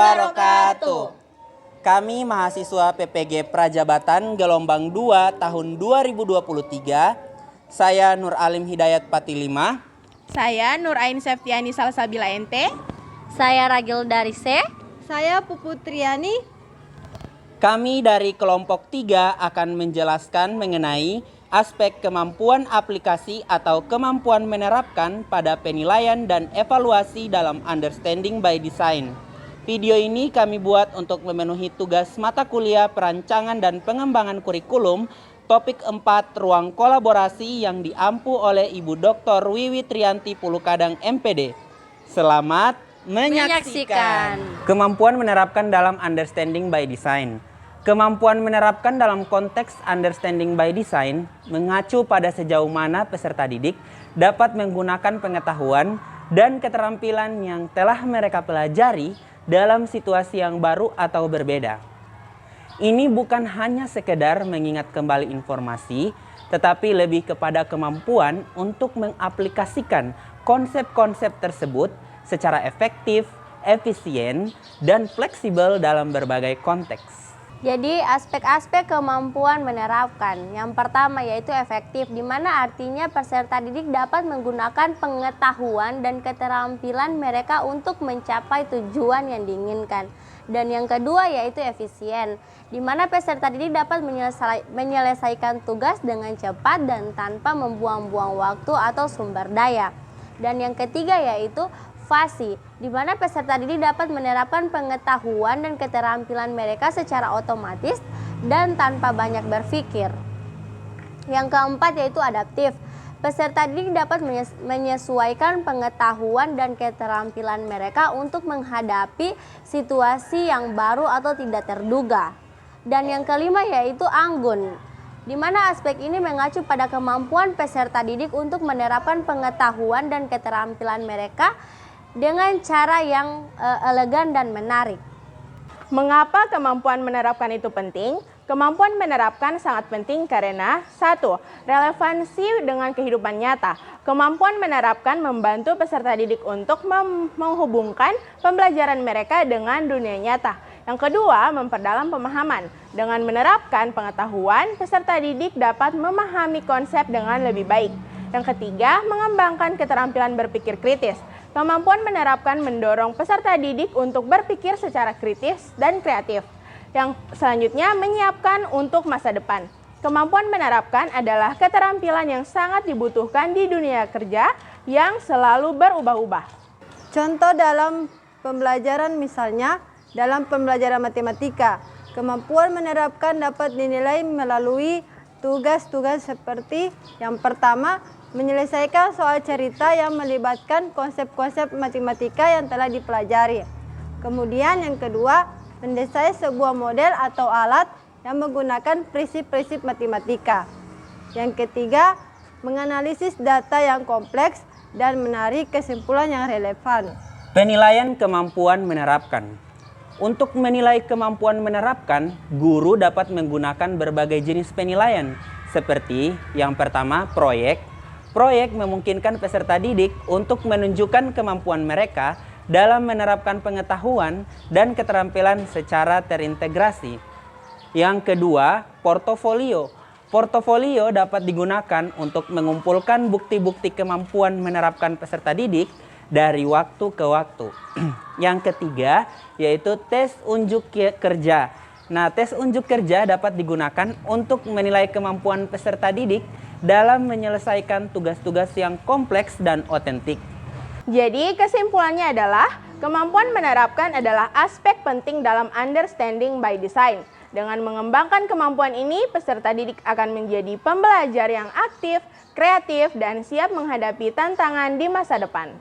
wabarakatuh. Kami mahasiswa PPG Prajabatan gelombang 2 tahun 2023. Saya Nur Alim Hidayat Patilima. Saya Nur Ain Septiani Salsabila NT. Saya Ragil dari C. Saya Puputriani. Kami dari kelompok 3 akan menjelaskan mengenai aspek kemampuan aplikasi atau kemampuan menerapkan pada penilaian dan evaluasi dalam Understanding by Design. Video ini kami buat untuk memenuhi tugas mata kuliah perancangan dan pengembangan kurikulum topik 4 ruang kolaborasi yang diampu oleh Ibu Dr. Wiwi Trianti Pulukadang MPD. Selamat menyaksikan. Kemampuan menerapkan dalam Understanding by Design. Kemampuan menerapkan dalam konteks Understanding by Design mengacu pada sejauh mana peserta didik dapat menggunakan pengetahuan dan keterampilan yang telah mereka pelajari dalam situasi yang baru atau berbeda. Ini bukan hanya sekedar mengingat kembali informasi, tetapi lebih kepada kemampuan untuk mengaplikasikan konsep-konsep tersebut secara efektif, efisien, dan fleksibel dalam berbagai konteks. Jadi aspek-aspek kemampuan menerapkan. Yang pertama yaitu efektif, di mana artinya peserta didik dapat menggunakan pengetahuan dan keterampilan mereka untuk mencapai tujuan yang diinginkan. Dan yang kedua yaitu efisien, di mana peserta didik dapat menyelesaikan tugas dengan cepat dan tanpa membuang-buang waktu atau sumber daya. Dan yang ketiga yaitu fasi, di mana peserta didik dapat menerapkan pengetahuan dan keterampilan mereka secara otomatis dan tanpa banyak berpikir. Yang keempat yaitu adaptif. Peserta didik dapat menyesuaikan pengetahuan dan keterampilan mereka untuk menghadapi situasi yang baru atau tidak terduga. Dan yang kelima yaitu anggun, di mana aspek ini mengacu pada kemampuan peserta didik untuk menerapkan pengetahuan dan keterampilan mereka dengan cara yang elegan dan menarik. Mengapa kemampuan menerapkan itu penting? Kemampuan menerapkan sangat penting karena 1. Relevansi dengan kehidupan nyata. Kemampuan menerapkan membantu peserta didik untuk menghubungkan pembelajaran mereka dengan dunia nyata. Yang kedua, memperdalam pemahaman. Dengan menerapkan pengetahuan, peserta didik dapat memahami konsep dengan lebih baik. Yang ketiga, mengembangkan keterampilan berpikir kritis. Kemampuan menerapkan mendorong peserta didik untuk berpikir secara kritis dan kreatif. Yang selanjutnya, menyiapkan untuk masa depan. Kemampuan menerapkan adalah keterampilan yang sangat dibutuhkan di dunia kerja yang selalu berubah-ubah. Contoh dalam pembelajaran misalnya dalam pembelajaran matematika, kemampuan menerapkan dapat dinilai melalui tugas-tugas seperti yang pertama, menyelesaikan soal cerita yang melibatkan konsep-konsep matematika yang telah dipelajari. Kemudian yang kedua, mendesain sebuah model atau alat yang menggunakan prinsip-prinsip matematika. Yang ketiga, menganalisis data yang kompleks dan menarik kesimpulan yang relevan. Penilaian kemampuan menerapkan. Untuk menilai kemampuan menerapkan, guru dapat menggunakan berbagai jenis penilaian, seperti yang pertama, proyek. Proyek memungkinkan peserta didik untuk menunjukkan kemampuan mereka dalam menerapkan pengetahuan dan keterampilan secara terintegrasi. Yang kedua, portofolio. Portofolio dapat digunakan untuk mengumpulkan bukti-bukti kemampuan menerapkan peserta didik dari waktu ke waktu. Yang ketiga, yaitu tes unjuk kerja. Nah, tes unjuk kerja dapat digunakan untuk menilai kemampuan peserta didik dalam menyelesaikan tugas-tugas yang kompleks dan otentik. Jadi kesimpulannya adalah kemampuan menerapkan adalah aspek penting dalam Understanding by Design. Dengan mengembangkan kemampuan ini, peserta didik akan menjadi pembelajar yang aktif, kreatif, dan siap menghadapi tantangan di masa depan.